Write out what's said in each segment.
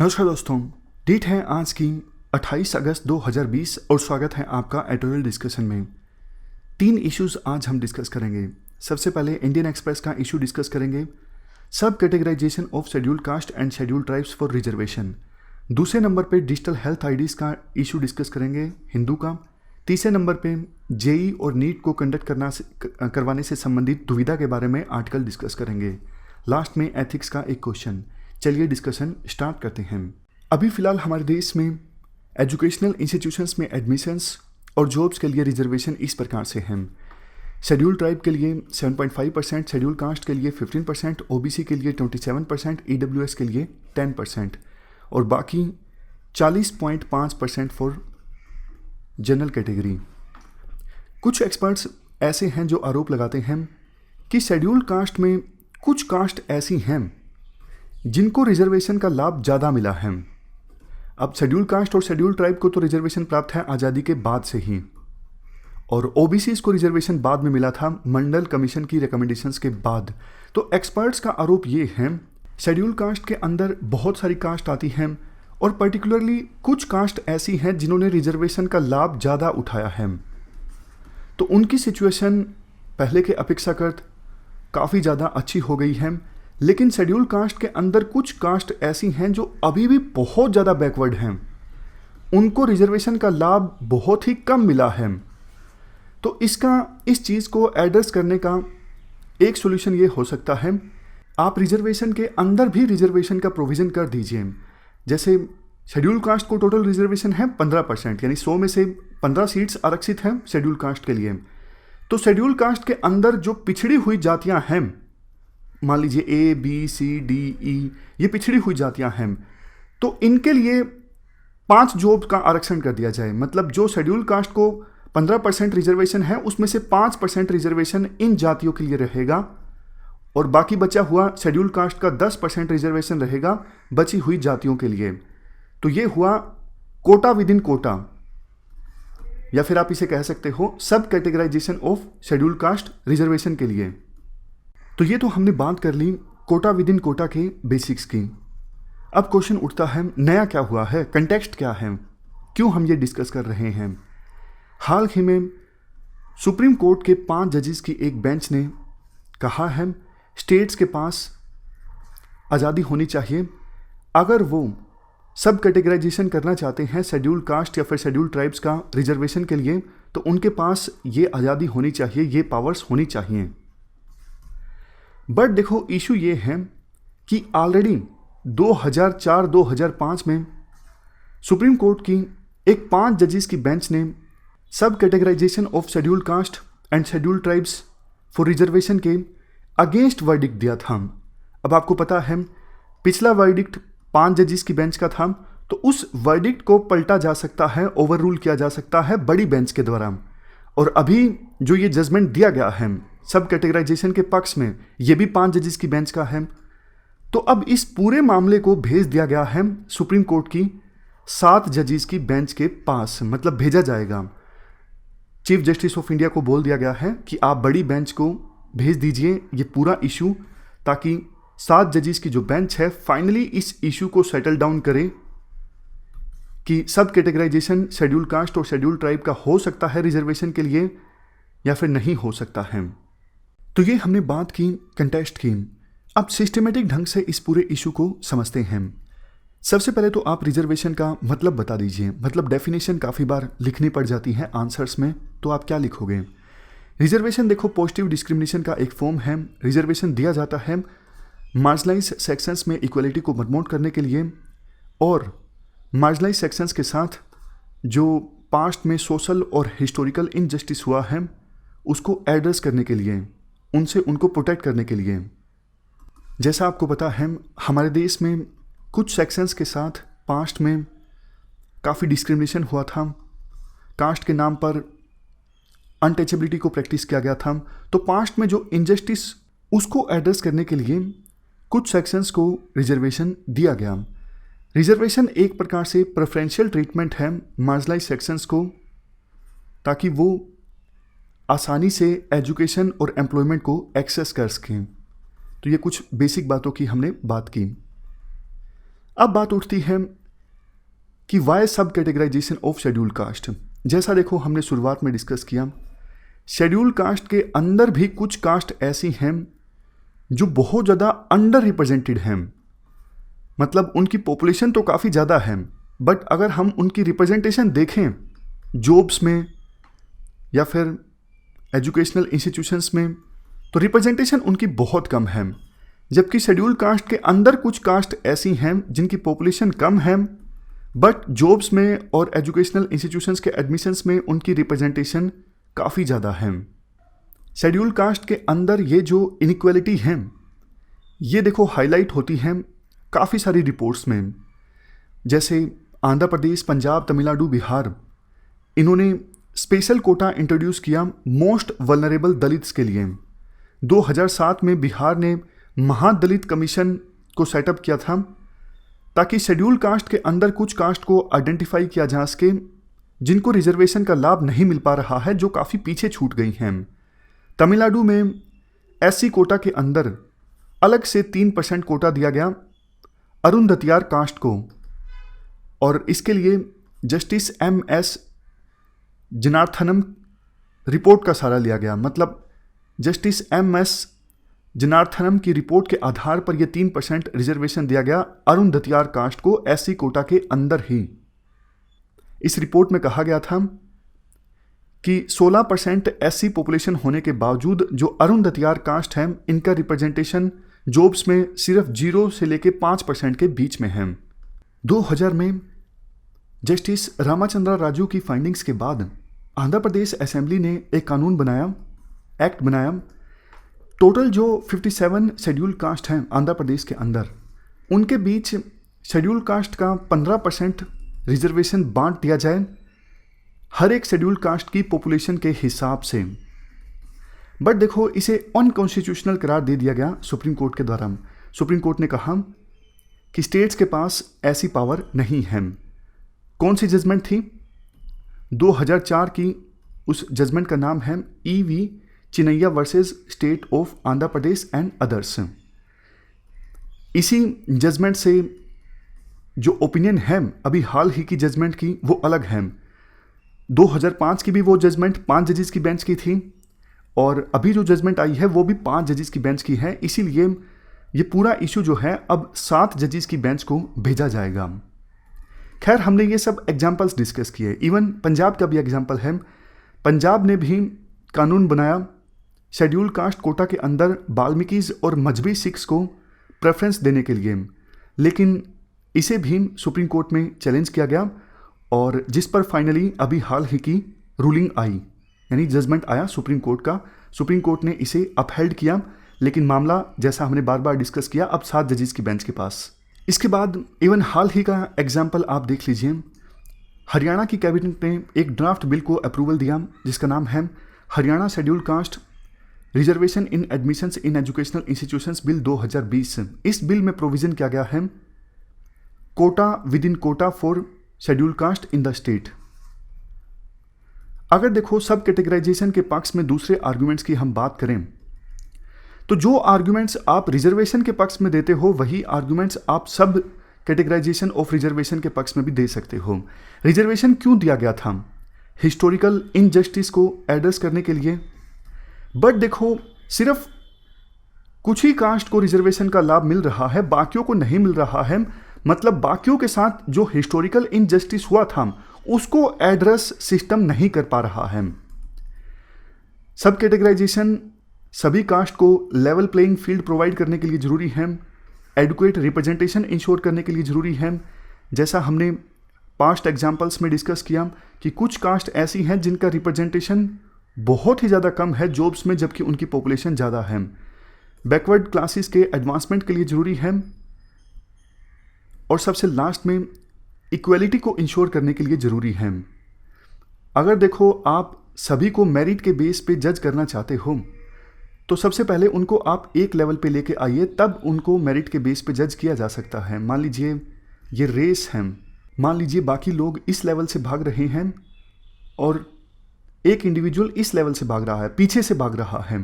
नमस्कार दोस्तों, डेट है आज की 28 अगस्त 2020 और स्वागत है आपका एडिटोरियल डिस्कशन में। 3 इश्यूज आज हम डिस्कस करेंगे। सबसे पहले इंडियन एक्सप्रेस का इशू डिस्कस करेंगे, sub categorization of scheduled caste and scheduled tribes for reservation. दूसरे नंबर पे डिजिटल हेल्थ आईडीज़ का इशू डिस्कस करेंगे हिंदू का। तीसरे नंबर पे जेई और नीट को कंडक्ट करवाने से संबंधित दुविधा के बारे में आर्टिकल डिस्कस करेंगे। लास्ट में एथिक्स का एक क्वेश्चन। चलिए डिस्कशन स्टार्ट करते हैं। अभी फ़िलहाल हमारे देश में एजुकेशनल इंस्टीट्यूशंस में एडमिशन्स और जॉब्स के लिए रिजर्वेशन इस प्रकार से हैं। शेड्यूल ट्राइब के लिए 7.5%, शेड्यूल कास्ट के लिए 15%, ओबीसी के लिए 27%, ईडब्ल्यूएस के लिए 10% और बाकी 40.5% फॉर जनरल कैटेगरी। कुछ एक्सपर्ट्स ऐसे हैं जो आरोप लगाते हैं कि शेड्यूल कास्ट में कुछ कास्ट ऐसी हैं जिनको रिजर्वेशन का लाभ ज़्यादा मिला है। अब शेड्यूल कास्ट और शेड्यूल ट्राइब को तो रिजर्वेशन प्राप्त है आज़ादी के बाद से ही, और ओबीसी को रिजर्वेशन बाद में मिला था मंडल कमीशन की रिकमेंडेशंस के बाद। तो एक्सपर्ट्स का आरोप ये है शेड्यूल कास्ट के अंदर बहुत सारी कास्ट आती हैं और पर्टिकुलरली कुछ कास्ट ऐसी हैं जिन्होंने रिजर्वेशन का लाभ ज़्यादा उठाया है, तो उनकी सिचुएशन पहले के अपेक्षाकृत काफ़ी ज़्यादा अच्छी हो गई है। लेकिन शेड्यूल कास्ट के अंदर कुछ कास्ट ऐसी हैं जो अभी भी बहुत ज़्यादा बैकवर्ड हैं, उनको रिजर्वेशन का लाभ बहुत ही कम मिला है। तो इस चीज़ को एड्रेस करने का एक सोल्यूशन ये हो सकता है, आप रिजर्वेशन के अंदर भी रिजर्वेशन का प्रोविज़न कर दीजिए। जैसे शेड्यूल कास्ट को टोटल रिजर्वेशन है 15%, यानी 100 में से 15 सीट्स आरक्षित हैं शेड्यूल कास्ट के लिए। तो शेड्यूल कास्ट के अंदर जो पिछड़ी हुई जातियां हैं, मान लीजिए A B C D E, ये पिछड़ी हुई जातियां हैं, तो इनके लिए 5 जॉब का आरक्षण कर दिया जाए। मतलब जो शेड्यूल कास्ट को 15% रिजर्वेशन है उसमें से 5% रिजर्वेशन इन जातियों के लिए रहेगा और बाकी बचा हुआ शेड्यूल कास्ट का 10% रिजर्वेशन रहेगा बची हुई जातियों के लिए। तो ये हुआ कोटा विद इन कोटा, या फिर आप इसे कह सकते हो sub categorization of schedule caste reservation के लिए। तो ये तो हमने बात कर ली कोटा विद इन कोटा के बेसिक्स की। अब क्वेश्चन उठता है नया क्या हुआ है, कंटेक्स्ट क्या है, क्यों हम ये डिस्कस कर रहे हैं। हाल ही में सुप्रीम कोर्ट के 5 जजेस की एक बेंच ने कहा है स्टेट्स के पास आज़ादी होनी चाहिए। अगर वो सब कैटेगराइजेशन करना चाहते हैं शेड्यूल कास्ट या फिर शेड्यूल ट्राइब्स का रिजर्वेशन के लिए, तो उनके पास ये आज़ादी होनी चाहिए, ये पावर्स होनी चाहिए। बट देखो इशू ये है कि ऑलरेडी 2004-2005 में सुप्रीम कोर्ट की एक 5 जजेस की बेंच ने sub categorization of schedule caste and schedule tribes for reservation के अगेंस्ट वर्डिक्ट दिया था। अब आपको पता है पिछला वर्डिक्ट 5 जजेस की बेंच का था, तो उस वर्डिक्ट को पलटा जा सकता है, ओवर रूल किया जा सकता है बड़ी बेंच के द्वारा। और अभी जो ये जजमेंट दिया गया है सब कैटेगराइजेशन के पक्ष में, ये भी 5 जजेस की बेंच का है। तो अब इस पूरे मामले को भेज दिया गया है सुप्रीम कोर्ट की 7 जजेस की बेंच के पास, मतलब भेजा जाएगा। चीफ जस्टिस ऑफ इंडिया को बोल दिया गया है कि आप बड़ी बेंच को भेज दीजिए ये पूरा इशू, ताकि 7 जजेस की जो बेंच है फाइनली इस इशू को सेटल डाउन करे कि सब कैटेगराइजेशन शेड्यूल कास्ट और शेड्यूल ट्राइब का हो सकता है रिजर्वेशन के लिए या फिर नहीं हो सकता है। तो ये हमने बात की कंटेस्ट की। अब सिस्टमेटिक ढंग से इस पूरे इशू को समझते हैं। सबसे पहले तो आप रिजर्वेशन का मतलब बता दीजिए। मतलब डेफिनेशन काफ़ी बार लिखनी पड़ जाती है आंसर्स में, तो आप क्या लिखोगे। रिजर्वेशन देखो पॉजिटिव डिस्क्रिमिनेशन का एक फॉर्म है। रिजर्वेशन दिया जाता है मार्जिनलाइज सेक्शंस में इक्वलिटी को प्रमोट करने के लिए और मार्जिनलाइज सेक्शंस के साथ जो पास्ट में सोशल और हिस्टोरिकल इनजस्टिस हुआ है उसको एड्रेस करने के लिए, उनको प्रोटेक्ट करने के लिए। जैसा आपको पता है हमारे देश में कुछ सेक्शंस के साथ पास्ट में काफ़ी डिस्क्रिमिनेशन हुआ था, कास्ट के नाम पर अनटचेबिलिटी को प्रैक्टिस किया गया था। तो पास्ट में जो इनजस्टिस उसको एड्रेस करने के लिए कुछ सेक्शंस को रिजर्वेशन दिया गया। रिजर्वेशन एक प्रकार से प्रेफरेंशियल ट्रीटमेंट है मार्जिनलाइज सेक्शंस को, ताकि वो आसानी से एजुकेशन और एम्प्लॉयमेंट को एक्सेस कर सकें। तो ये कुछ बेसिक बातों की हमने बात की। अब बात उठती है कि वाई सब कैटेगराइजेशन ऑफ शेड्यूल कास्ट। जैसा देखो हमने शुरुआत में डिस्कस किया, शेड्यूल कास्ट के अंदर भी कुछ कास्ट ऐसी हैं जो बहुत ज़्यादा अंडर रिप्रेजेंटेड हैं, मतलब उनकी पॉपुलेशन तो काफ़ी ज़्यादा है, बट अगर हम उनकी रिप्रेजेंटेशन देखें जॉब्स में या फिर एजुकेशनल इंस्टीट्यूशंस में, तो रिप्रेजेंटेशन उनकी बहुत कम है। जबकि शेड्यूल कास्ट के अंदर कुछ कास्ट ऐसी हैं जिनकी पॉपुलेशन कम है, बट जॉब्स में और एजुकेशनल इंस्टीट्यूशंस के एडमिशन्स में उनकी रिप्रेजेंटेशन काफ़ी ज़्यादा है। शेड्यूल कास्ट के अंदर ये जो इनइक्वालिटी है ये देखो हाईलाइट होती हैं काफ़ी सारी रिपोर्ट्स में, जैसे आंध्र प्रदेश, पंजाब, तमिलनाडु, बिहार, इन्होंने स्पेशल कोटा इंट्रोड्यूस किया मोस्ट वल्नरेबल दलित्स के लिए। 2007 में बिहार ने महादलित कमीशन को सेटअप किया था ताकि शेड्यूल कास्ट के अंदर कुछ कास्ट को आइडेंटिफाई किया जा सके जिनको रिजर्वेशन का लाभ नहीं मिल पा रहा है, जो काफ़ी पीछे छूट गई हैं। तमिलनाडु में एससी कोटा के अंदर अलग से 3% कोटा दिया गया अरुंधतियार कास्ट को, और इसके लिए जस्टिस MS जनार्थनम रिपोर्ट का सहारा लिया गया। मतलब जस्टिस MS जनार्थनम की रिपोर्ट के आधार पर यह 3% रिजर्वेशन दिया गया अरुंधतियार कास्ट को एससी कोटा के अंदर ही। इस रिपोर्ट में कहा गया था कि 16% एससी पॉपुलेशन होने के बावजूद जो अरुंधतियार कास्ट है इनका रिप्रेजेंटेशन जॉब्स में सिर्फ 0 से लेके 5% के बीच में है। 2000 में जस्टिस रामाचंद्रा राजू की फाइंडिंग्स के बाद आंध्र प्रदेश असेंबली ने एक कानून बनाया, एक्ट बनाया। टोटल जो 57 शेड्यूल कास्ट हैं आंध्र प्रदेश के अंदर, उनके बीच शेड्यूल कास्ट का 15% रिजर्वेशन बांट दिया जाए हर एक शेड्यूल कास्ट की पॉपुलेशन के हिसाब से। बट देखो इसे अनकॉन्स्टिट्यूशनल करार दे दिया गया सुप्रीम कोर्ट के द्वारा। सुप्रीम कोर्ट ने कहा कि स्टेट्स के पास ऐसी पावर नहीं है। कौन सी जजमेंट थी? 2004 की उस जजमेंट का नाम है EV Chinnaiah versus state of Andhra Pradesh and others. इसी जजमेंट से जो ओपिनियन है अभी हाल ही की जजमेंट की वो अलग है। 2005 की भी वो जजमेंट 5 जजेस की बेंच की थी, और अभी जो जजमेंट आई है वो भी 5 जजेस की बेंच की है। इसीलिए ये पूरा इशू जो है अब 7 जजेस की बेंच को भेजा जाएगा। खैर, हमने ये सब एग्जाम्पल्स डिस्कस किए। इवन पंजाब का भी एग्जाम्पल है। पंजाब ने भी कानून बनाया शेड्यूल कास्ट कोटा के अंदर वाल्मीकिज और मजहबी सिख्स को प्रेफरेंस देने के लिए, लेकिन इसे भी सुप्रीम कोर्ट में चैलेंज किया गया, और जिस पर फाइनली अभी हाल ही की रूलिंग आई, यानी जजमेंट आया सुप्रीम कोर्ट का। सुप्रीम कोर्ट ने इसे अपहेल्ड किया, लेकिन मामला जैसा हमने बार बार डिस्कस किया अब 7 जजेस की बेंच के पास। इसके बाद इवन हाल ही का एग्जाम्पल आप देख लीजिए। हरियाणा की कैबिनेट ने एक ड्राफ्ट बिल को अप्रूवल दिया जिसका नाम है Haryana schedule caste reservation in admissions in educational institutions bill 2020। इस बिल में प्रोविजन किया गया है quota within quota for schedule caste in the state. अगर देखो सब कैटेगराइजेशन के पक्ष में दूसरे आर्गुमेंट्स की हम बात करें, तो जो आर्गुमेंट्स आप रिजर्वेशन के पक्ष में देते हो वही आर्गुमेंट्स आप सब कैटेगराइजेशन ऑफ रिजर्वेशन के पक्ष में भी दे सकते हो। रिजर्वेशन क्यों दिया गया था? हिस्टोरिकल इनजस्टिस को एड्रेस करने के लिए। बट देखो सिर्फ कुछ ही कास्ट को रिजर्वेशन का लाभ मिल रहा है, बाकियों को नहीं मिल रहा है। मतलब बाकियों के साथ जो हिस्टोरिकल इनजस्टिस हुआ था उसको एड्रेस सिस्टम नहीं कर पा रहा है। सब कैटेगराइजेशन सभी कास्ट को लेवल प्लेइंग फील्ड प्रोवाइड करने के लिए ज़रूरी है, एडुकेट रिप्रेजेंटेशन इंश्योर करने के लिए ज़रूरी है। जैसा हमने पास्ट एग्जाम्पल्स में डिस्कस किया कि कुछ कास्ट ऐसी हैं जिनका रिप्रेजेंटेशन बहुत ही ज़्यादा कम है जॉब्स में, जबकि उनकी पॉपुलेशन ज़्यादा है। बैकवर्ड क्लासेस के एडवांसमेंट के लिए ज़रूरी है, और सबसे लास्ट में इक्वलिटी को इंश्योर करने के लिए ज़रूरी है। अगर देखो आप सभी को मेरिट के बेस पे जज करना चाहते हो तो सबसे पहले उनको आप एक लेवल पे लेके आइए, तब उनको मेरिट के बेस पे जज किया जा सकता है। मान लीजिए ये रेस है, मान लीजिए बाकी लोग इस लेवल से भाग रहे हैं और एक इंडिविजुअल इस लेवल से भाग रहा है, पीछे से भाग रहा है,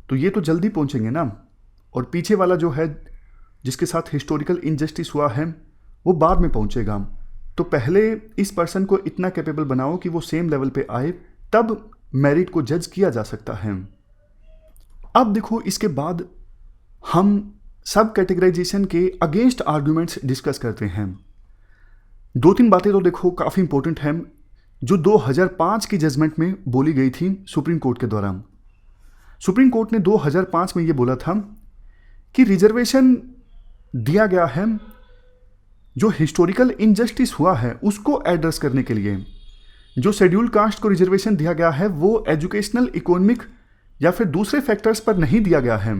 तो ये तो जल्दी पहुंचेंगे ना। और पीछे वाला जो है जिसके साथ हिस्टोरिकल इनजस्टिस हुआ है वो बाद में पहुंचेगा। तो पहले इस पर्सन को इतना कैपेबल बनाओ कि वो सेम लेवल पे आए, तब मेरिट को जज किया जा सकता है। अब देखो, इसके बाद हम सब कैटेगराइजेशन के अगेंस्ट आर्ग्यूमेंट्स डिस्कस करते हैं। 2-3 बातें तो देखो काफ़ी इंपॉर्टेंट हैं जो 2005 की जजमेंट में बोली गई थी सुप्रीम कोर्ट के द्वारा। सुप्रीम कोर्ट ने 2005 में ये बोला था कि रिजर्वेशन दिया गया है, जो हिस्टोरिकल इनजस्टिस हुआ है उसको एड्रेस करने के लिए जो शेड्यूल कास्ट को रिजर्वेशन दिया गया है वो एजुकेशनल, इकोनॉमिक या फिर दूसरे फैक्टर्स पर नहीं दिया गया है।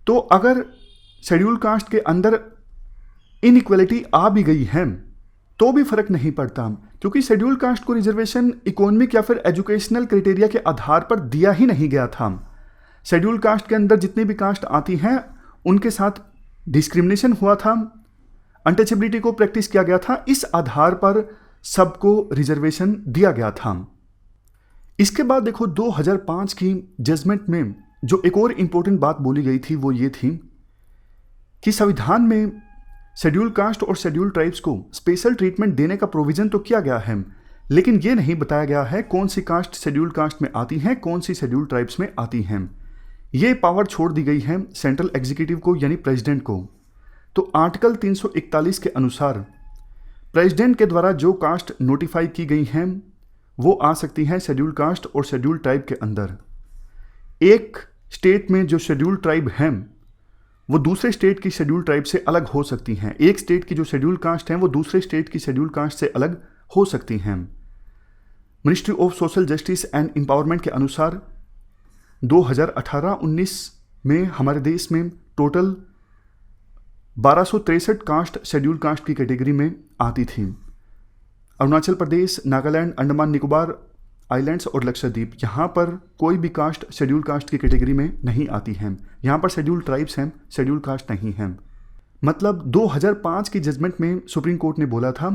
तो अगर शेड्यूल कास्ट के अंदर इनइक्वालिटी आ भी गई है तो भी फर्क नहीं पड़ता, क्योंकि शेड्यूल कास्ट को रिजर्वेशन इकोनॉमिक या फिर एजुकेशनल क्राइटेरिया के आधार पर दिया ही नहीं गया था। शेड्यूल कास्ट के अंदर जितनी भी कास्ट आती हैं उनके साथ डिस्क्रिमिनेशन हुआ था, अनटचेबिलिटी को प्रैक्टिस किया गया था, इस आधार पर सबको रिजर्वेशन दिया गया था। इसके बाद देखो 2005 की जजमेंट में जो एक और इंपॉर्टेंट बात बोली गई थी वो ये थी कि संविधान में शेड्यूल कास्ट और शेड्यूल ट्राइब्स को स्पेशल ट्रीटमेंट देने का प्रोविजन तो किया गया है, लेकिन ये नहीं बताया गया है कौन सी कास्ट शेड्यूल कास्ट में आती हैं, कौन सी शेड्यूल ट्राइब्स में आती हैं। ये पावर छोड़ दी गई है सेंट्रल एग्जीक्यूटिव को, यानी प्रेसिडेंट को। तो आर्टिकल 341 के अनुसार प्रेसिडेंट के द्वारा जो कास्ट नोटिफाई की गई हैं वो आ सकती हैं शेड्यूल कास्ट और शेड्यूल ट्राइब के अंदर। एक स्टेट में जो शेड्यूल ट्राइब हैं वो दूसरे स्टेट की शेड्यूल ट्राइब से अलग हो सकती हैं। एक स्टेट की जो शेड्यूल कास्ट हैं वो दूसरे स्टेट की शेड्यूल कास्ट से अलग हो सकती हैं। Ministry of social justice and empowerment के अनुसार 2018-19 में हमारे देश में टोटल 1263 कास्ट शेड्यूल कास्ट की कैटेगरी में आती थी। अरुणाचल प्रदेश, नागालैंड, अंडमान निकोबार आइलैंड्स और लक्षद्वीप, यहाँ पर कोई भी कास्ट शेड्यूल कास्ट की कैटेगरी में नहीं आती हैं। यहाँ पर शेड्यूल ट्राइब्स हैं, शेड्यूल कास्ट नहीं हैं। मतलब 2005 की जजमेंट में सुप्रीम कोर्ट ने बोला था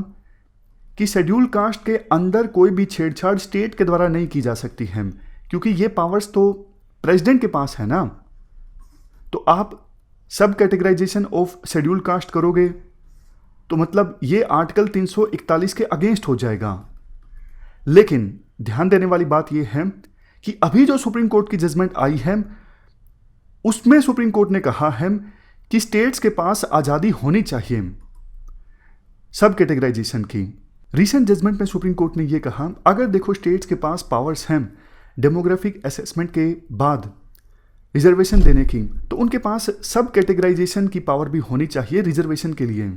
कि शेड्यूल कास्ट के अंदर कोई भी छेड़छाड़ स्टेट के द्वारा नहीं की जा सकती है, क्योंकि ये पावर्स तो प्रेसिडेंट के पास है ना। तो आप सब कैटेगराइजेशन ऑफ शेड्यूल कास्ट करोगे तो मतलब ये आर्टिकल 341 के अगेंस्ट हो जाएगा। लेकिन ध्यान देने वाली बात यह है कि अभी जो सुप्रीम कोर्ट की जजमेंट आई है उसमें सुप्रीम कोर्ट ने कहा है कि स्टेट्स के पास आज़ादी होनी चाहिए सब कैटेगराइजेशन की। रीसेंट जजमेंट में सुप्रीम कोर्ट ने यह कहा, अगर देखो स्टेट्स के पास पावर्स हैं डेमोग्राफिक असेसमेंट के बाद रिजर्वेशन देने की, तो उनके पास सब कैटेगराइजेशन की पावर भी होनी चाहिए रिजर्वेशन के लिए।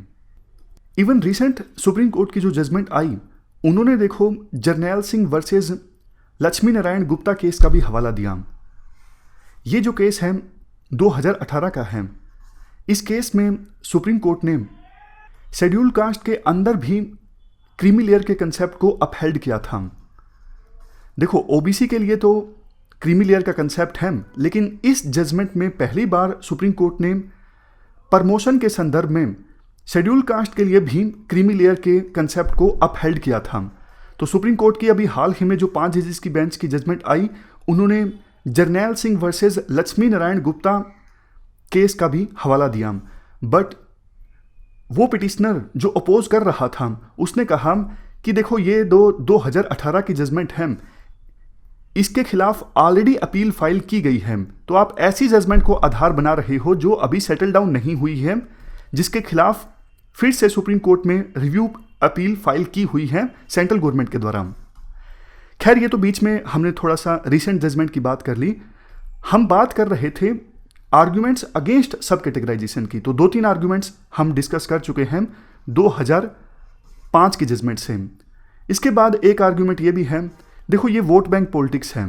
इवन रिसेंट सुप्रीम कोर्ट की जो जजमेंट आई उन्होंने देखो जर्नैल सिंह वर्सेस लक्ष्मी नारायण गुप्ता केस का भी हवाला दिया। ये जो केस है 2018 का है। इस केस में सुप्रीम कोर्ट ने शेड्यूल कास्ट के अंदर भी क्रीमी लेयर के कंसेप्ट को अपहेल्ड किया था। देखो ओबीसी के लिए तो क्रीमी लेयर का कंसेप्ट है, लेकिन इस जजमेंट में पहली बार सुप्रीम कोर्ट ने प्रमोशन के संदर्भ में शेड्यूल कास्ट के लिए भी क्रीमी लेयर के कंसेप्ट को अपहेल्ड किया था। तो सुप्रीम कोर्ट की अभी हाल ही में जो 5 जजेस की बेंच की जजमेंट आई, उन्होंने जर्नैल सिंह वर्सेस लक्ष्मी नारायण गुप्ता केस का भी हवाला दिया। बट वो पिटिशनर जो अपोज कर रहा था उसने कहा कि देखो ये 2018 की जजमेंट है, इसके खिलाफ ऑलरेडी अपील फाइल की गई है, तो आप ऐसी जजमेंट को आधार बना रहे हो जो अभी सेटल डाउन नहीं हुई है, जिसके खिलाफ फिर से सुप्रीम कोर्ट में रिव्यू अपील फाइल की हुई है सेंट्रल गवर्नमेंट के द्वारा। खैर ये तो बीच में हमने थोड़ा सा रिसेंट जजमेंट की बात कर ली। हम बात कर रहे थे आर्ग्यूमेंट्स अगेंस्ट सब कैटेगराइजेशन की। तो 2-3 आर्ग्यूमेंट्स हम डिस्कस कर चुके हैं 2005 की जजमेंट से। इसके बाद एक आर्ग्यूमेंट ये भी है, देखो ये वोट बैंक पॉलिटिक्स है।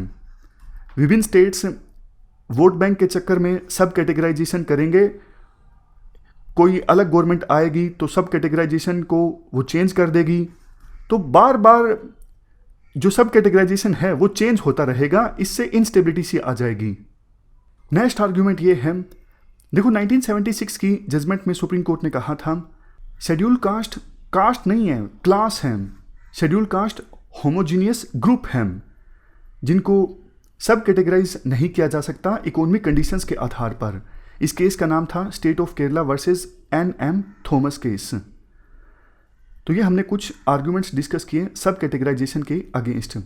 विभिन्न स्टेट्स वोट बैंक के चक्कर में सब कैटेगराइजेशन करेंगे, कोई अलग गवर्नमेंट आएगी तो सब कैटेगराइजेशन को वो चेंज कर देगी, तो बार बार जो सब कैटेगराइजेशन है वो चेंज होता रहेगा, इससे इंस्टेबिलिटी सी आ जाएगी। नेक्स्ट आर्ग्यूमेंट ये है, देखो 1976 की जजमेंट में सुप्रीम कोर्ट ने कहा था शेड्यूल कास्ट कास्ट नहीं है, क्लास है। शेड्यूल कास्ट होमोजीनियस ग्रुप है जिनको सब कैटेगराइज नहीं किया जा सकता इकोनॉमिक कंडीशंस के आधार पर। इस केस का नाम था state of Kerala versus NM Thomas case. तो ये हमने कुछ आर्ग्यूमेंट्स डिस्कस किए सब कैटेगराइजेशन के अगेंस्ट।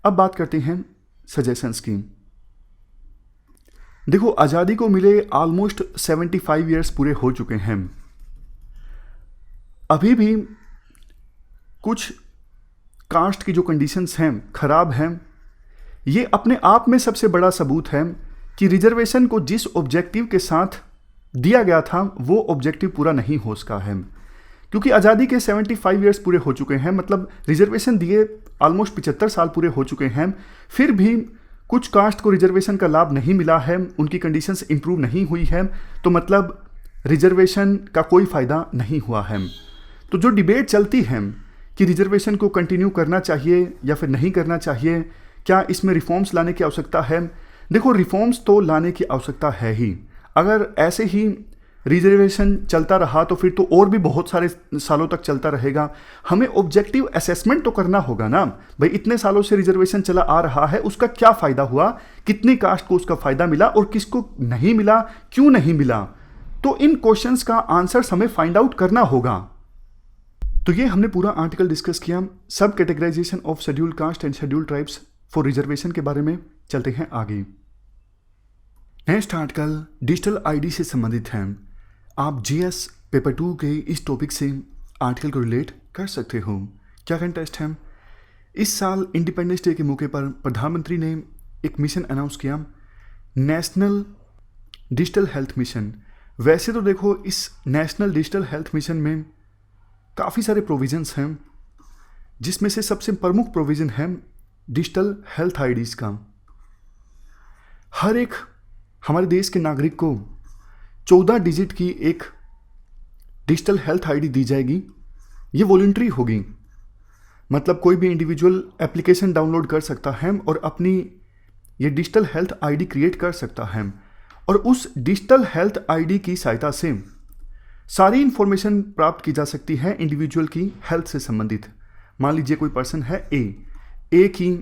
अब बात करते हैं सजेशंस की। देखो, आज़ादी को मिले ऑलमोस्ट 75 ईयर्स पूरे हो चुके हैं। अभी भी कुछ कास्ट की जो कंडीशंस हैं खराब हैं। ये अपने आप में सबसे बड़ा सबूत है कि रिजर्वेशन को जिस ऑब्जेक्टिव के साथ दिया गया था वो ऑब्जेक्टिव पूरा नहीं हो सका है, क्योंकि आज़ादी के 75 ईयर्स पूरे हो चुके हैं, मतलब रिजर्वेशन दिए ऑलमोस्ट 75 साल पूरे हो चुके हैं, फिर भी कुछ कास्ट को रिजर्वेशन का लाभ नहीं मिला है, उनकी कंडीशंस इंप्रूव नहीं हुई है, तो मतलब रिजर्वेशन का कोई फ़ायदा नहीं हुआ है। तो जो डिबेट चलती है कि रिजर्वेशन को कंटिन्यू करना चाहिए या फिर नहीं करना चाहिए, क्या इसमें रिफॉर्म्स लाने की आवश्यकता है, देखो रिफॉर्म्स तो लाने की आवश्यकता है ही। अगर ऐसे ही रिजर्वेशन चलता रहा तो फिर तो और भी बहुत सारे सालों तक चलता रहेगा। हमें ऑब्जेक्टिव असेसमेंट तो करना होगा ना भाई, इतने सालों से रिजर्वेशन चला आ रहा है, उसका क्या फ़ायदा हुआ, कितनी कास्ट को उसका फ़ायदा मिला और किसको नहीं मिला, क्यों नहीं मिला। तो इन क्वेश्चंस का आंसर हमें फाइंड आउट करना होगा। तो ये हमने पूरा आर्टिकल डिस्कस किया sub categorization of scheduled caste and scheduled tribes for reservation के बारे में। चलते हैं आगे। नेक्स्ट आर्टिकल डिजिटल आईडी से संबंधित है। आप GS पेपर 2 के इस टॉपिक से आर्टिकल को रिलेट कर सकते हो। क्या कंटेस्ट है, इस साल इंडिपेंडेंस डे के मौके पर प्रधानमंत्री ने एक मिशन अनाउंस किया, नेशनल डिजिटल हेल्थ मिशन। वैसे तो देखो इस नेशनल डिजिटल हेल्थ मिशन में काफ़ी सारे प्रोविजंस हैं, जिसमें से सबसे प्रमुख प्रोविज़न है डिजिटल हेल्थ आईडीज़ का। हर एक हमारे देश के नागरिक को 14 डिजिट की एक डिजिटल हेल्थ आईडी दी जाएगी। ये वॉलंटरी होगी, मतलब कोई भी इंडिविजुअल एप्लीकेशन डाउनलोड कर सकता है और अपनी ये डिजिटल हेल्थ आईडी क्रिएट कर सकता है, और उस डिजिटल हेल्थ आईडी की सहायता से सारी इंफॉर्मेशन प्राप्त की जा सकती है इंडिविजुअल की हेल्थ से संबंधित। मान लीजिए कोई पर्सन है ए की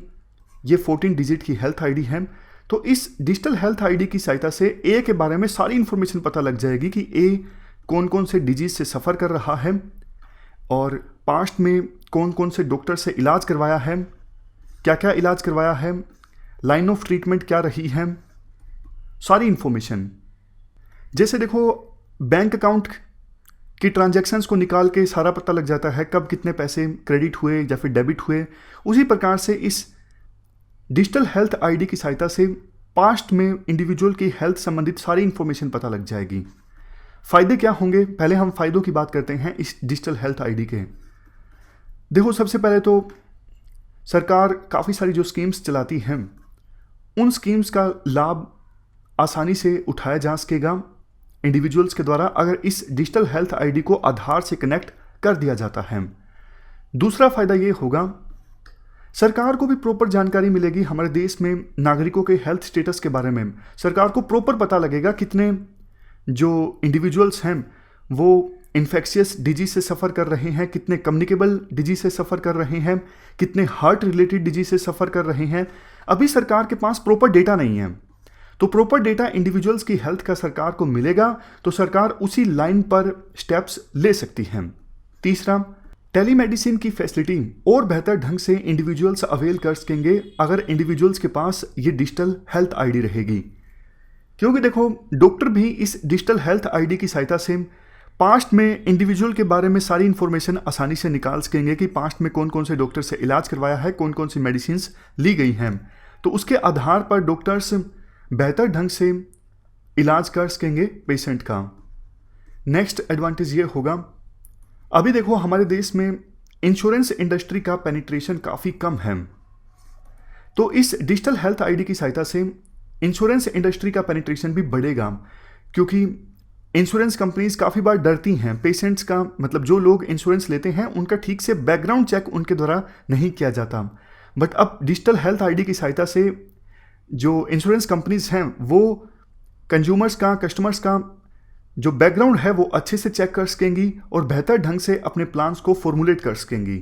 ये 14 डिजिट की हेल्थ आईडी है, तो इस डिजिटल हेल्थ आईडी की सहायता से ए के बारे में सारी इंफॉर्मेशन पता लग जाएगी कि ए कौन कौन से डिजीज से सफ़र कर रहा है और पास्ट में कौन कौन से डॉक्टर से इलाज करवाया है, क्या क्या इलाज करवाया है, लाइन ऑफ ट्रीटमेंट क्या रही है, सारी इंफॉर्मेशन। जैसे देखो बैंक अकाउंट की ट्रांजैक्शंस को निकाल के सारा पता लग जाता है कब कितने पैसे क्रेडिट हुए या फिर डेबिट हुए, उसी प्रकार से इस डिजिटल हेल्थ आईडी की सहायता से पास्ट में इंडिविजुअल की हेल्थ संबंधित सारी इंफॉर्मेशन पता लग जाएगी। फ़ायदे क्या होंगे, पहले हम फ़ायदों की बात करते हैं इस डिजिटल हेल्थ आईडी के। देखो सबसे पहले तो सरकार काफ़ी सारी जो स्कीम्स चलाती हैं उन स्कीम्स का लाभ आसानी से उठाया जा सकेगा इंडिविजुअल्स के द्वारा, अगर इस डिजिटल हेल्थ आईडी को आधार से कनेक्ट कर दिया जाता है। दूसरा फ़ायदा ये होगा, सरकार को भी प्रॉपर जानकारी मिलेगी हमारे देश में नागरिकों के हेल्थ स्टेटस के बारे में। सरकार को प्रॉपर पता लगेगा कितने जो इंडिविजुअल्स हैं वो इन्फेक्शियस डिजीज से सफ़र कर रहे हैं, कितने कम्युनिकेबल डिजीज से सफ़र कर रहे हैं, कितने हार्ट रिलेटेड डिजीज से सफ़र कर रहे हैं। अभी सरकार के पास प्रॉपर डेटा नहीं है, तो प्रॉपर डेटा इंडिविजुअल्स की हेल्थ का सरकार को मिलेगा तो सरकार उसी लाइन पर स्टेप्स ले सकती है। तीसरा, टेलीमेडिसिन की फैसिलिटी और बेहतर ढंग से इंडिविजुअल्स अवेल कर सकेंगे अगर इंडिविजुअल्स के पास ये डिजिटल हेल्थ आईडी रहेगी, क्योंकि देखो डॉक्टर भी इस डिजिटल हेल्थ आईडी की सहायता से पास्ट में इंडिविजुअल के बारे में सारी इंफॉर्मेशन आसानी से निकाल सकेंगे कि पास्ट में कौन कौन से डॉक्टर से इलाज करवाया है, कौन कौन सी मेडिसिन ली गई हैं, तो उसके आधार पर डॉक्टर्स बेहतर ढंग से इलाज कर सकेंगे पेशेंट का। नेक्स्ट एडवांटेज ये होगा, अभी देखो हमारे देश में इंश्योरेंस इंडस्ट्री का पेनिट्रेशन काफ़ी कम है, तो इस डिजिटल हेल्थ आईडी की सहायता से इंश्योरेंस इंडस्ट्री का पेनिट्रेशन भी बढ़ेगा, क्योंकि इंश्योरेंस कंपनीज काफ़ी बार डरती हैं पेशेंट्स का, मतलब जो लोग इंश्योरेंस लेते हैं उनका ठीक से बैकग्राउंड चेक उनके द्वारा नहीं किया जाता। बट अब डिजिटल हेल्थ आईडी की सहायता से जो इंश्योरेंस कंपनीज हैं वो कंज्यूमर्स का, कस्टमर्स का जो बैकग्राउंड है वो अच्छे से चेक कर सकेंगी और बेहतर ढंग से अपने प्लान्स को फॉर्मुलेट कर सकेंगी।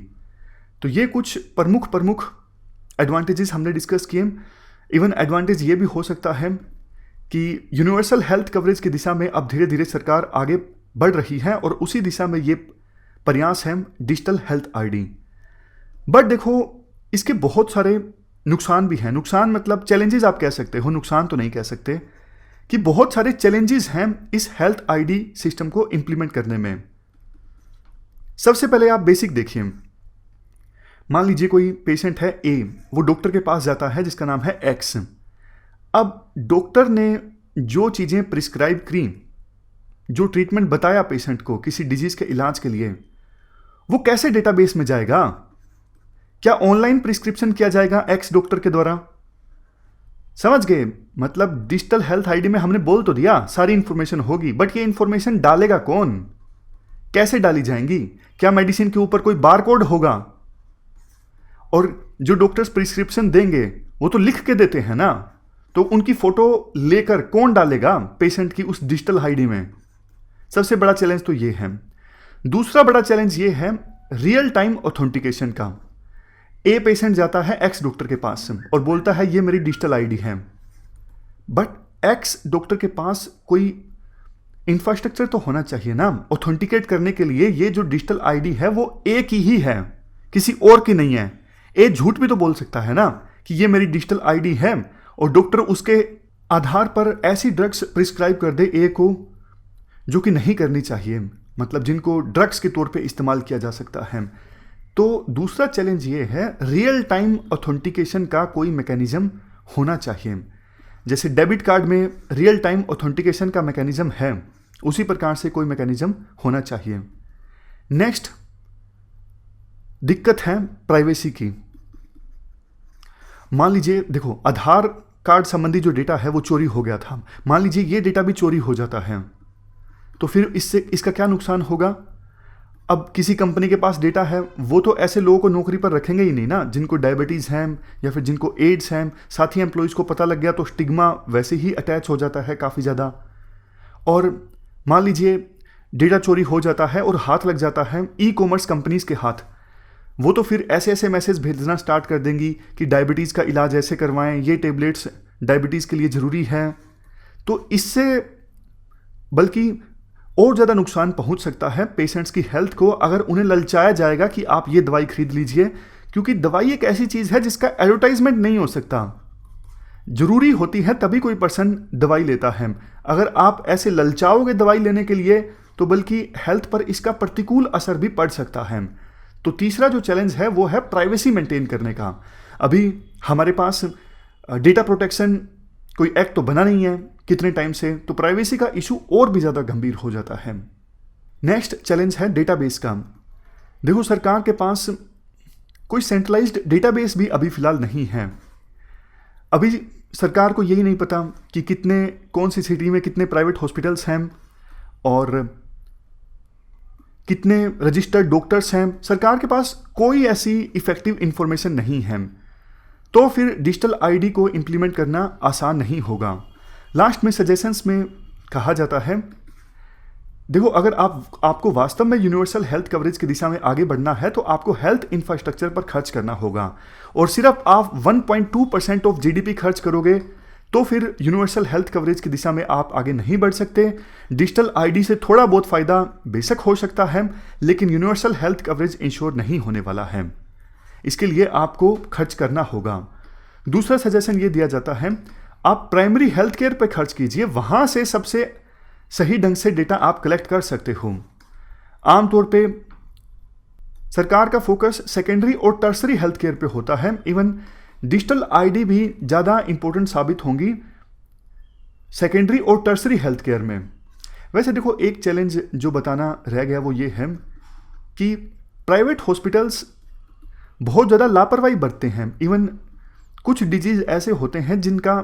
तो ये कुछ प्रमुख एडवांटेजेस हमने डिस्कस किए। इवन एडवांटेज ये भी हो सकता है कि यूनिवर्सल हेल्थ कवरेज की दिशा में अब धीरे धीरे सरकार आगे बढ़ रही है और उसी दिशा में ये प्रयास है डिजिटल हेल्थ आईडी। बट देखो, इसके बहुत सारे नुकसान भी हैं। नुकसान मतलब चैलेंजेस आप कह सकते हो, नुकसान तो नहीं कह सकते, कि बहुत सारे चैलेंजेस हैं इस हेल्थ आईडी सिस्टम को इंप्लीमेंट करने में। सबसे पहले आप बेसिक देखिए, मान लीजिए कोई पेशेंट है ए, वो डॉक्टर के पास जाता है जिसका नाम है एक्स। अब डॉक्टर ने जो चीज़ें प्रिस्क्राइब की, जो ट्रीटमेंट बताया पेशेंट को किसी डिजीज के इलाज के लिए, वो कैसे डेटाबेस में जाएगा? क्या ऑनलाइन प्रिस्क्रिप्शन किया जाएगा एक्स डॉक्टर के द्वारा? समझ गए? मतलब डिजिटल हेल्थ आईडी में हमने बोल तो दिया सारी इंफॉर्मेशन होगी, बट ये इंफॉर्मेशन डालेगा कौन? कैसे डाली जाएंगी? क्या मेडिसिन के ऊपर कोई बारकोड होगा? और जो डॉक्टर्स प्रिस्क्रिप्शन देंगे वो तो लिख के देते हैं ना, तो उनकी फोटो लेकर कौन डालेगा पेशेंट की उस डिजिटल आईडी में? सबसे बड़ा चैलेंज तो ये है। दूसरा बड़ा चैलेंज ये है रियल टाइम ऑथेंटिकेशन का। ए पेशेंट जाता है एक्स डॉक्टर के पास और बोलता है ये मेरी डिजिटल आईडी है, बट एक्स डॉक्टर के पास कोई इंफ्रास्ट्रक्चर तो होना चाहिए ना ऑथेंटिकेट करने के लिए। ये जो डिजिटल आईडी है वो ए की ही है, किसी और की नहीं है। ए झूठ भी तो बोल सकता है ना कि ये मेरी डिजिटल आईडी है, और डॉक्टर उसके आधार पर ऐसी ड्रग्स प्रिस्क्राइब कर दे ए को जो कि नहीं करनी चाहिए, मतलब जिनको ड्रग्स के तौर पे इस्तेमाल किया जा सकता है। तो दूसरा चैलेंज ये है रियल टाइम ऑथेंटिकेशन का कोई मैकेनिज्म होना चाहिए। जैसे डेबिट कार्ड में रियल टाइम ऑथेंटिकेशन का मैकेनिज्म है, उसी प्रकार से कोई मैकेनिज्म होना चाहिए। नेक्स्ट दिक्कत है प्राइवेसी की। मान लीजिए देखो, आधार कार्ड संबंधी जो डेटा है वो चोरी हो गया था, मान लीजिए ये डेटा भी चोरी हो जाता है, तो फिर इसका क्या नुकसान होगा? अब किसी कंपनी के पास डेटा है, वो तो ऐसे लोगों को नौकरी पर रखेंगे ही नहीं ना जिनको डायबिटीज़ हैं या फिर जिनको एड्स हैं। साथ ही एम्प्लॉयज़ को पता लग गया तो स्टिग्मा वैसे ही अटैच हो जाता है काफ़ी ज़्यादा। और मान लीजिए डेटा चोरी हो जाता है और हाथ लग जाता है ई कॉमर्स कंपनीज़ के हाथ, वो तो फिर ऐसे ऐसे मैसेज भेजना स्टार्ट कर देंगी कि डायबिटीज़ का इलाज ऐसे करवाएं, ये टेबलेट्स डायबिटीज़ के लिए ज़रूरी है। तो इससे बल्कि और ज़्यादा नुकसान पहुंच सकता है पेशेंट्स की हेल्थ को, अगर उन्हें ललचाया जाएगा कि आप ये दवाई खरीद लीजिए, क्योंकि दवाई एक ऐसी चीज़ है जिसका एडवर्टाइजमेंट नहीं हो सकता। जरूरी होती है तभी कोई पर्सन दवाई लेता है। अगर आप ऐसे ललचाओगे दवाई लेने के लिए तो बल्कि हेल्थ पर इसका प्रतिकूल असर भी पड़ सकता है। तो तीसरा जो चैलेंज है वो है प्राइवेसी मेंटेन करने का। अभी हमारे पास डेटा प्रोटेक्शन कोई एक्ट तो बना नहीं है कितने टाइम से, तो प्राइवेसी का इशू और भी ज़्यादा गंभीर हो जाता है। नेक्स्ट चैलेंज है डेटाबेस का। देखो, सरकार के पास कोई सेंट्रलाइज्ड डेटाबेस भी अभी फिलहाल नहीं है। अभी सरकार को यही नहीं पता कि कौन सी सिटी में कितने प्राइवेट हॉस्पिटल्स हैं और कितने रजिस्टर्ड डॉक्टर्स हैं। सरकार के पास कोई ऐसी इफेक्टिव इंफॉर्मेशन नहीं है, तो फिर डिजिटल आईडी को इम्प्लीमेंट करना आसान नहीं होगा। लास्ट में सजेशंस में कहा जाता है, देखो अगर आपको वास्तव में यूनिवर्सल हेल्थ कवरेज की दिशा में आगे बढ़ना है तो आपको हेल्थ इंफ्रास्ट्रक्चर पर खर्च करना होगा, और सिर्फ आप 1.2% ऑफ जीडीपी खर्च करोगे तो फिर यूनिवर्सल हेल्थ कवरेज की दिशा में आप आगे नहीं बढ़ सकते। डिजिटल आईडी से थोड़ा बहुत फायदा बेशक हो सकता है, लेकिन यूनिवर्सल हेल्थ कवरेज इंश्योर नहीं होने वाला है। इसके लिए आपको खर्च करना होगा। दूसरा सजेशन ये दिया जाता है, आप प्राइमरी हेल्थ केयर पर खर्च कीजिए, वहां से सबसे सही ढंग से डेटा आप कलेक्ट कर सकते हो। आमतौर पे सरकार का फोकस सेकेंडरी और टर्सरी हेल्थ केयर पे होता है। इवन डिजिटल आईडी भी ज़्यादा इंपॉर्टेंट साबित होंगी सेकेंडरी और टर्सरी हेल्थ केयर में। वैसे देखो, एक चैलेंज जो बताना रह गया वो ये है कि प्राइवेट हॉस्पिटल्स बहुत ज़्यादा लापरवाही बरतते हैं। इवन कुछ डिजीज़ ऐसे होते हैं जिनका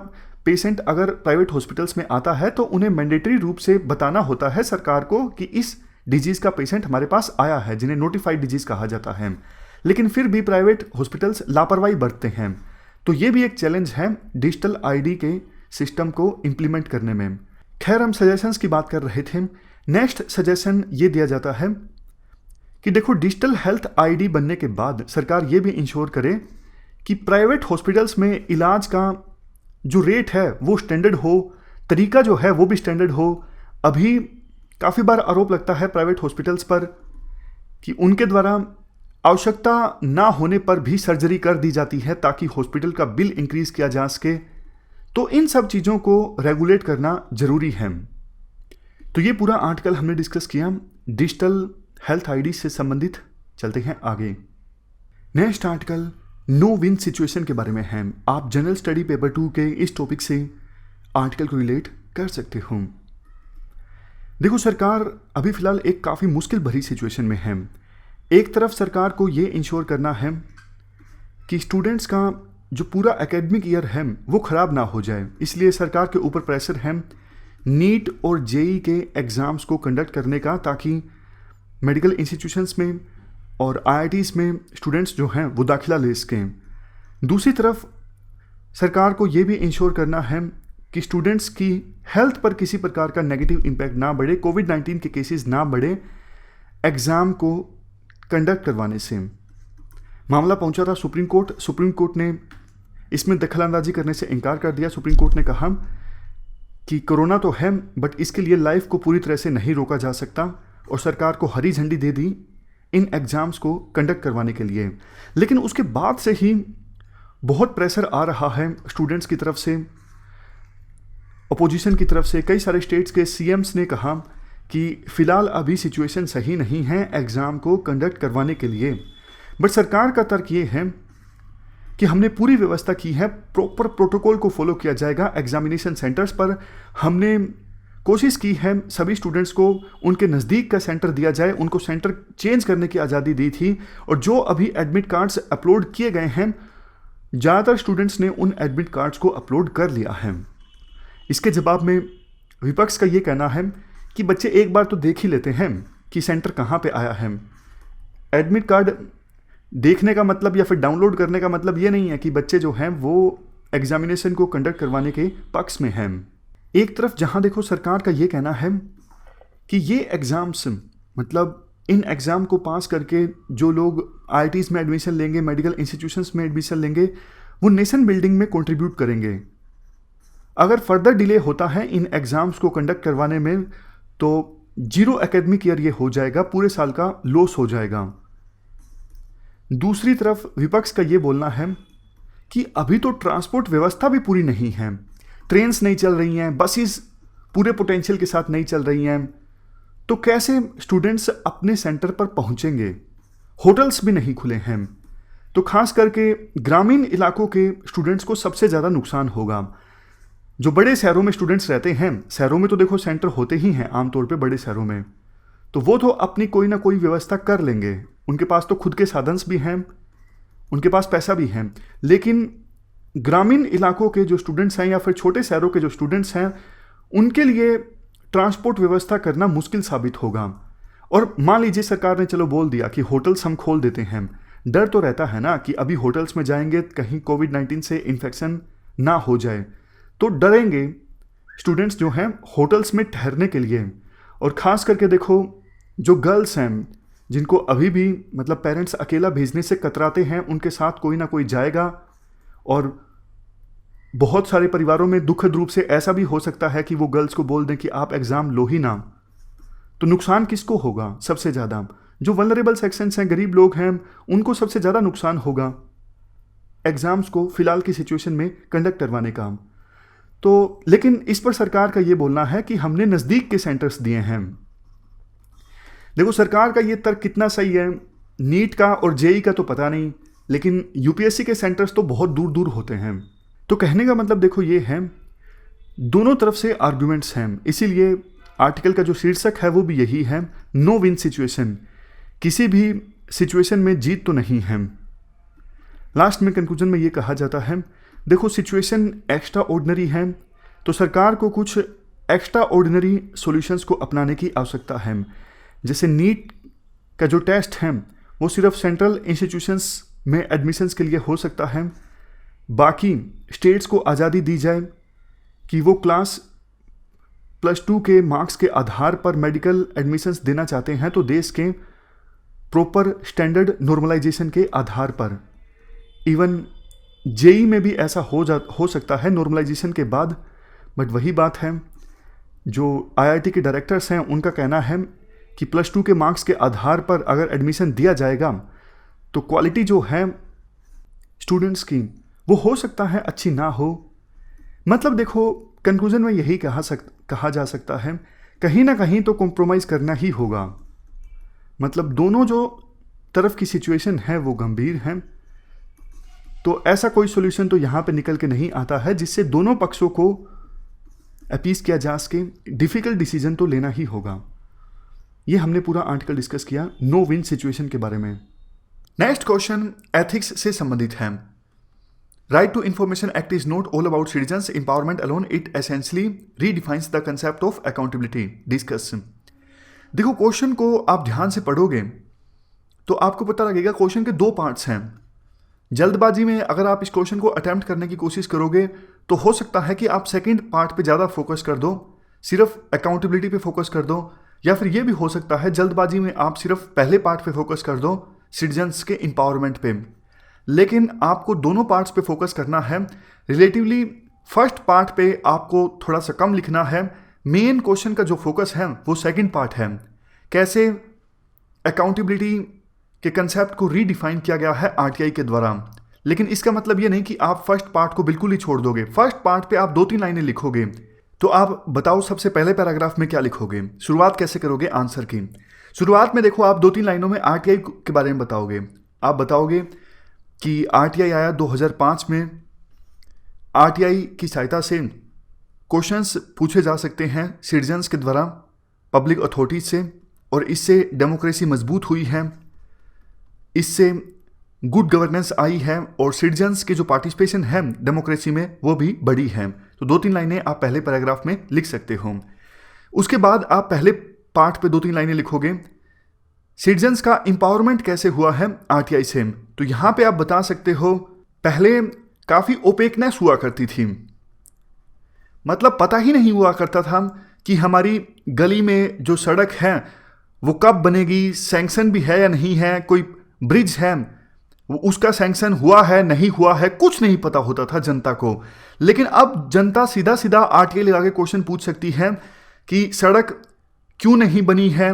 पेशेंट अगर प्राइवेट हॉस्पिटल्स में आता है तो उन्हें मैंडेटरी रूप से बताना होता है सरकार को कि इस डिजीज़ का पेशेंट हमारे पास आया है, जिन्हें नोटिफाइड डिजीज़ कहा जाता है, लेकिन फिर भी प्राइवेट हॉस्पिटल्स लापरवाही बरतते हैं। तो ये भी एक चैलेंज है डिजिटल आईडी के सिस्टम को इम्प्लीमेंट करने में। खैर, हम सजेशंस की बात कर रहे थे। नेक्स्ट सजेशन ये दिया जाता है कि देखो, डिजिटल हेल्थ आईडी बनने के बाद सरकार ये भी इंश्योर करे कि प्राइवेट हॉस्पिटल्स में इलाज का जो रेट है वो स्टैंडर्ड हो, तरीका जो है वो भी स्टैंडर्ड हो। अभी काफ़ी बार आरोप लगता है प्राइवेट हॉस्पिटल्स पर कि उनके द्वारा आवश्यकता ना होने पर भी सर्जरी कर दी जाती है ताकि हॉस्पिटल का बिल इंक्रीज किया जा सके। तो इन सब चीज़ों को रेगुलेट करना जरूरी है। तो ये पूरा आर्टिकल हमने डिस्कस किया डिजिटल हेल्थ आईडी से संबंधित। चलते हैं आगे। Next article no win situation के बारे में है। आप जनरल स्टडी पेपर 2 के इस टॉपिक से आर्टिकल को रिलेट कर सकते हो। देखो, सरकार अभी फिलहाल एक काफ़ी मुश्किल भरी सिचुएशन में है। एक तरफ सरकार को ये इंश्योर करना है कि स्टूडेंट्स का जो पूरा एकेडमिक ईयर है वो ख़राब ना हो जाए, इसलिए सरकार के ऊपर प्रेशर है नीट और जेई के एग्ज़ाम्स को कंडक्ट करने का, ताकि मेडिकल इंस्टीट्यूशंस में और आईआईटीज़ में स्टूडेंट्स जो हैं वो दाखिला ले सकें। दूसरी तरफ सरकार को ये भी इंश्योर करना है कि स्टूडेंट्स की हेल्थ पर किसी प्रकार का नेगेटिव इम्पैक्ट ना बढ़े, कोविड-19 के केसेस ना बढ़े एग्ज़ाम को कंडक्ट करवाने से। मामला पहुंचा था सुप्रीम कोर्ट। सुप्रीम कोर्ट ने इसमें दखलंदाजी करने से इनकार कर दिया। सुप्रीम कोर्ट ने कहा कि कोरोना तो है बट इसके लिए लाइफ को पूरी तरह से नहीं रोका जा सकता, और सरकार को हरी झंडी दे दी इन एग्ज़ाम्स को कंडक्ट करवाने के लिए। लेकिन उसके बाद से ही बहुत प्रेशर आ रहा है स्टूडेंट्स की तरफ से, अपोजिशन की तरफ से। कई सारे स्टेट्स के सीएम्स ने कहा कि फ़िलहाल अभी सिचुएशन सही नहीं है एग्ज़ाम को कंडक्ट करवाने के लिए। बट सरकार का तर्क ये है कि हमने पूरी व्यवस्था की है, प्रॉपर प्रोटोकॉल को फॉलो किया जाएगा एग्जामिनेशन सेंटर्स पर। हमने कोशिश की है सभी स्टूडेंट्स को उनके नज़दीक का सेंटर दिया जाए, उनको सेंटर चेंज करने की आज़ादी दी थी। और जो अभी एडमिट कार्ड्स अपलोड किए गए हैं, ज़्यादातर स्टूडेंट्स ने उन एडमिट कार्ड्स को अपलोड कर लिया है। इसके जवाब में विपक्ष का ये कहना है कि बच्चे एक बार तो देख ही लेते हैं कि सेंटर कहाँ पे आया है। एडमिट कार्ड देखने का मतलब या फिर डाउनलोड करने का मतलब ये नहीं है कि बच्चे जो हैं वो एग्जामिनेशन को कंडक्ट करवाने के पक्ष में हैं। एक तरफ जहाँ देखो सरकार का ये कहना है कि ये एग्ज़ाम्स मतलब इन एग्ज़ाम को पास करके जो लोग आईआईटीज़ में एडमिशन लेंगे, मेडिकल इंस्टीट्यूशंस में एडमिशन लेंगे, वो नेशन बिल्डिंग में कंट्रीब्यूट करेंगे। अगर फर्दर डिले होता है इन एग्ज़ाम्स को कंडक्ट करवाने में तो 0 एकेडमिक ईयर ये हो जाएगा, पूरे साल का लॉस हो जाएगा। दूसरी तरफ विपक्ष का ये बोलना है कि अभी तो ट्रांसपोर्ट व्यवस्था भी पूरी नहीं है, ट्रेन्स नहीं चल रही हैं, बसेस पूरे पोटेंशियल के साथ नहीं चल रही हैं, तो कैसे स्टूडेंट्स अपने सेंटर पर पहुंचेंगे। होटल्स भी नहीं खुले हैं, तो खास करके ग्रामीण इलाकों के स्टूडेंट्स को सबसे ज़्यादा नुकसान होगा। जो बड़े शहरों में स्टूडेंट्स रहते हैं, शहरों में तो देखो सेंटर होते ही हैं आमतौर पे बड़े शहरों में, तो वो तो अपनी कोई ना कोई व्यवस्था कर लेंगे, उनके पास तो खुद के साधन भी हैं, उनके पास पैसा भी है। लेकिन ग्रामीण इलाकों के जो स्टूडेंट्स हैं या फिर छोटे शहरों के जो स्टूडेंट्स हैं, उनके लिए ट्रांसपोर्ट व्यवस्था करना मुश्किल साबित होगा। और मान लीजिए सरकार ने चलो बोल दिया कि होटल्स हम खोल देते हैं, डर तो रहता है ना कि अभी होटल्स में जाएंगे कहीं कोविड-19 से इन्फेक्शन ना हो जाए, तो डरेंगे स्टूडेंट्स जो हैं होटल्स में ठहरने के लिए। और ख़ास करके देखो जो गर्ल्स हैं जिनको अभी भी मतलब पेरेंट्स अकेला भेजने से कतराते हैं, उनके साथ कोई ना कोई जाएगा। और बहुत सारे परिवारों में दुखद रूप से ऐसा भी हो सकता है कि वो गर्ल्स को बोल दें कि आप एग्ज़ाम लो ही ना, तो नुकसान किसको होगा सबसे ज़्यादा? जो वल्नरेबल सेक्शंस हैं, गरीब लोग हैं, उनको सबसे ज़्यादा नुकसान होगा एग्ज़ाम्स को फ़िलहाल की सिचुएशन में कंडक्ट करवाने का। तो लेकिन इस पर सरकार का ये बोलना है कि हमने नज़दीक के सेंटर्स दिए हैं। देखो सरकार का ये तर्क कितना सही है, नीट का और जेई का तो पता नहीं, लेकिन यूपीएससी के सेंटर्स तो बहुत दूर दूर होते हैं। तो कहने का मतलब देखो ये है, दोनों तरफ से आर्गुमेंट्स हैं, इसीलिए आर्टिकल का जो शीर्षक है वो भी यही है, नो विन सिचुएशन। किसी भी सिचुएशन में जीत तो नहीं है। लास्ट में कंक्लूजन में ये कहा जाता है, देखो सिचुएशन एक्स्ट्रा ऑर्डिनरी है, तो सरकार को कुछ एक्स्ट्रा ऑर्डिनरी सॉल्यूशंस को अपनाने की आवश्यकता है। जैसे नीट का जो टेस्ट है वो सिर्फ सेंट्रल इंस्टीट्यूशंस में एडमिशन्स के लिए हो सकता है, बाकी स्टेट्स को आज़ादी दी जाए कि वो क्लास +2 के मार्क्स के आधार पर मेडिकल एडमिशन्स देना चाहते हैं तो देश के प्रॉपर स्टैंडर्ड नॉर्मलाइजेशन के आधार पर। इवन जेई में भी ऐसा हो सकता है नॉर्मलाइजेशन के बाद, बट वही बात है, जो आईआईटी के डायरेक्टर्स हैं उनका कहना है कि +2 के मार्क्स के आधार पर अगर एडमिशन दिया जाएगा तो क्वालिटी जो है स्टूडेंट्स की वो हो सकता है अच्छी ना हो। मतलब देखो, कंक्लूजन में यही कहा जा सकता है, कहीं ना कहीं तो कॉम्प्रोमाइज़ करना ही होगा। मतलब दोनों जो तरफ की सिचुएशन है वो गंभीर है, तो ऐसा कोई सॉल्यूशन तो यहाँ पे निकल के नहीं आता है जिससे दोनों पक्षों को अपीज किया जा सके। डिफ़िकल्ट डिसीजन तो लेना ही होगा। ये हमने पूरा आर्टिकल डिस्कस किया नो विन सिचुएशन के बारे में। नेक्स्ट क्वेश्चन एथिक्स से संबंधित है। Right to information act is not all about citizens empowerment alone, it essentially redefines the concept of accountability. Discuss. देखो, क्वेश्चन को आप ध्यान से पढ़ोगे तो आपको पता लगेगा क्वेश्चन के 2 पार्ट्स हैं। जल्दबाजी में अगर आप इस क्वेश्चन को अटेम्प्ट करने की कोशिश करोगे तो हो सकता है कि आप सेकंड पार्ट पे ज़्यादा फोकस कर दो, सिर्फ अकाउंटेबिलिटी पे फोकस कर दो, या फिर ये भी हो सकता है जल्दबाजी में आप सिर्फ पहले पार्ट पे फोकस कर दो, सिटीजन्स के एम्पावरमेंट पे। लेकिन आपको दोनों पार्ट्स पे फोकस करना है। रिलेटिवली फर्स्ट पार्ट पे आपको थोड़ा सा कम लिखना है। मेन क्वेश्चन का जो फोकस है वो सेकंड पार्ट है, कैसे अकाउंटेबिलिटी के कंसेप्ट को रीडिफाइन किया गया है आरटीआई के द्वारा। लेकिन इसका मतलब ये नहीं कि आप फर्स्ट पार्ट को बिल्कुल ही छोड़ दोगे। फर्स्ट पार्ट पे आप 2-3 लाइनें लिखोगे, तो आप बताओ सबसे पहले पैराग्राफ में क्या लिखोगे, शुरुआत कैसे करोगे आंसर की। शुरुआत में देखो, आप 2-3 लाइनों में आरटीआई के बारे में बताओगे। आप बताओगे कि आरटीआई आया 2005 में, आरटीआई की सहायता से क्वेश्चंस पूछे जा सकते हैं सिटीजन्स के द्वारा पब्लिक अथॉरिटीज से, और इससे डेमोक्रेसी मजबूत हुई है, इससे गुड गवर्नेंस आई है, और सिटीजन्स के जो पार्टिसिपेशन है डेमोक्रेसी में वो भी बढ़ी है। तो 2-3 लाइनें आप पहले पैराग्राफ में लिख सकते हो। उसके बाद आप पहले पार्ट पे 2-3 लाइनें लिखोगे, सिटीजन्स का एम्पावरमेंट कैसे हुआ है आरटीआई से। तो यहाँ पे आप बता सकते हो, पहले काफ़ी ओपेकनेस हुआ करती थी, मतलब पता ही नहीं हुआ करता था कि हमारी गली में जो सड़क है वो कब बनेगी, सैंक्शन भी है या नहीं है, कोई ब्रिज है वो उसका सैंक्शन हुआ है नहीं हुआ है, कुछ नहीं पता होता था जनता को। लेकिन अब जनता सीधा सीधा आरटीआई लगा के क्वेश्चन पूछ सकती है कि सड़क क्यों नहीं बनी है,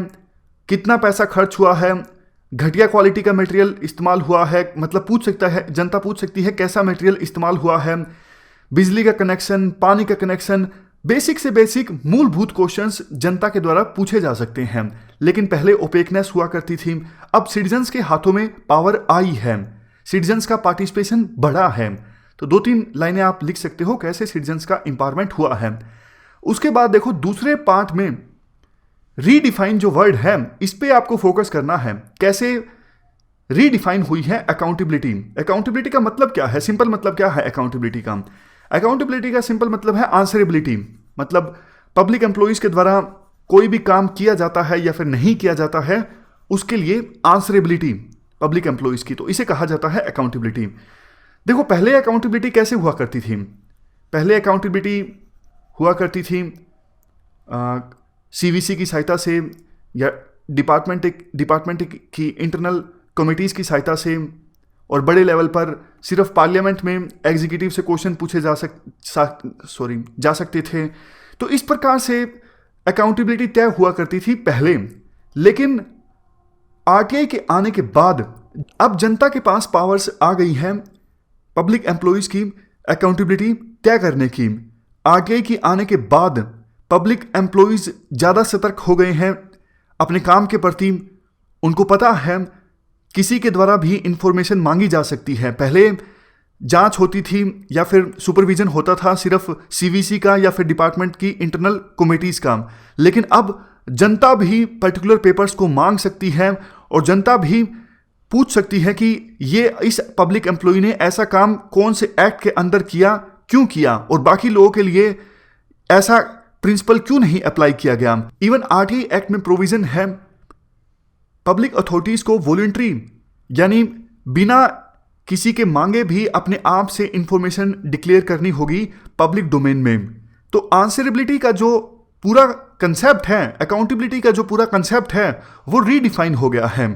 कितना पैसा खर्च हुआ है, घटिया क्वालिटी का मटेरियल इस्तेमाल हुआ है, मतलब पूछ सकता है, जनता पूछ सकती है कैसा मटेरियल इस्तेमाल हुआ है, बिजली का कनेक्शन, पानी का कनेक्शन, बेसिक से बेसिक मूलभूत क्वेश्चंस जनता के द्वारा पूछे जा सकते हैं। लेकिन पहले ओपेकनेस हुआ करती थी, अब सिटीजन्स के हाथों में पावर आई है, सिटीजन्स का पार्टिसिपेशन बढ़ा है। तो 2-3 लाइनें आप लिख सकते हो कैसे सिटीजन्स का एम्पावरमेंट हुआ है। उसके बाद देखो, दूसरे पार्ट में रीडिफाइन जो वर्ड है इस पे आपको फोकस करना है, कैसे रीडिफाइन हुई है अकाउंटेबिलिटी। अकाउंटेबिलिटी का मतलब क्या है, सिंपल मतलब क्या है अकाउंटेबिलिटी का। अकाउंटेबिलिटी का सिंपल मतलब है आंसरेबिलिटी, मतलब पब्लिक एम्प्लॉइज के द्वारा कोई भी काम किया जाता है या फिर नहीं किया जाता है उसके लिए आंसरेबिलिटी पब्लिक एम्प्लॉइज की, तो इसे कहा जाता है अकाउंटेबिलिटी। देखो, पहले अकाउंटेबिलिटी कैसे हुआ करती थी, पहले अकाउंटेबिलिटी हुआ करती थी सीवीसी की सहायता से या डिपार्टमेंट की इंटरनल कमिटीज़ की सहायता से, और बड़े लेवल पर सिर्फ पार्लियामेंट में एग्जीक्यूटिव से क्वेश्चन पूछे जा सकते थे। तो इस प्रकार से अकाउंटेबिलिटी तय हुआ करती थी पहले। लेकिन आरटीआई के आने के बाद अब जनता के पास पावर्स आ गई हैं पब्लिक एम्प्लॉइज की अकाउंटेबिलिटी तय करने की। आरटीआई के आने के बाद पब्लिक एम्प्लॉइज ज़्यादा सतर्क हो गए हैं अपने काम के प्रति। उनको पता है किसी के द्वारा भी इंफॉर्मेशन मांगी जा सकती है। पहले जांच होती थी या फिर सुपरविजन होता था सिर्फ सीवीसी का या फिर डिपार्टमेंट की इंटरनल कमेटीज़ का, लेकिन अब जनता भी पर्टिकुलर पेपर्स को मांग सकती है और जनता भी पूछ सकती है कि ये इस पब्लिक एम्प्लॉय ने ऐसा काम कौन से एक्ट के अंदर किया, क्यों किया, और बाकी लोगों के लिए ऐसा प्रिंसिपल क्यों नहीं अप्लाई किया गया। इवन आरटीआई एक्ट में प्रोविजन है पब्लिक अथॉरिटीज को वॉलंटरी यानी बिना किसी के मांगे भी अपने आप से इंफॉर्मेशन डिक्लेयर करनी होगी पब्लिक डोमेन में। तो आंसरेबिलिटी का जो पूरा कंसेप्ट है, अकाउंटेबिलिटी का जो पूरा कंसेप्ट है वो रीडिफाइन हो गया है,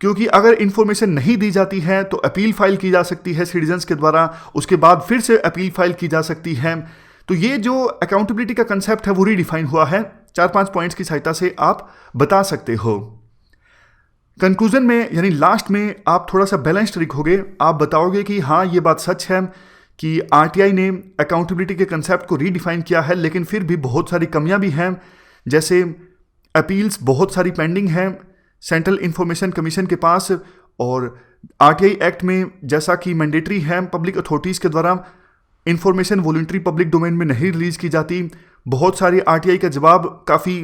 क्योंकि अगर इंफॉर्मेशन नहीं दी जाती है तो अपील फाइल की जा सकती है सिटीजन्स के द्वारा, उसके बाद फिर से अपील फाइल की जा सकती है। तो ये जो अकाउंटेबिलिटी का कंसेप्ट है वो रीडिफाइन हुआ है, 4-5 पॉइंट्स की सहायता से आप बता सकते हो। कंक्लूजन में यानी लास्ट में आप थोड़ा सा बैलेंस्ड लिखोगे, आप बताओगे कि हाँ ये बात सच है कि आरटीआई ने अकाउंटेबिलिटी के कंसेप्ट को रीडिफाइन किया है, लेकिन फिर भी बहुत सारी कमियां भी हैं, जैसे अपील्स बहुत सारी पेंडिंग हैं सेंट्रल इंफॉर्मेशन कमीशन के पास, और आरटीआई एक्ट में जैसा कि मैंडेटरी है पब्लिक अथॉरिटीज़ के द्वारा इंफॉर्मेशन वॉलंटरी पब्लिक डोमेन में नहीं रिलीज़ की जाती। बहुत सारी आरटीआई का जवाब काफ़ी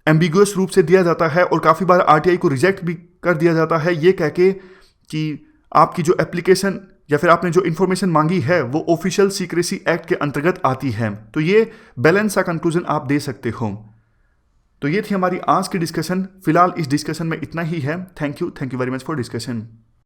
एम्बिगुअस रूप से दिया जाता है और काफ़ी बार आरटीआई को रिजेक्ट भी कर दिया जाता है, ये कह के कि आपकी जो एप्लीकेशन या फिर आपने जो इन्फॉर्मेशन मांगी है वो ऑफिशियल सीक्रेसी एक्ट के अंतर्गत आती है। तो ये बैलेंस सा कंक्लूजन आप दे सकते हो। तो ये थी हमारी आज की डिस्कशन। फिलहाल इस डिस्कशन में इतना ही है। Thank you very much for discussion.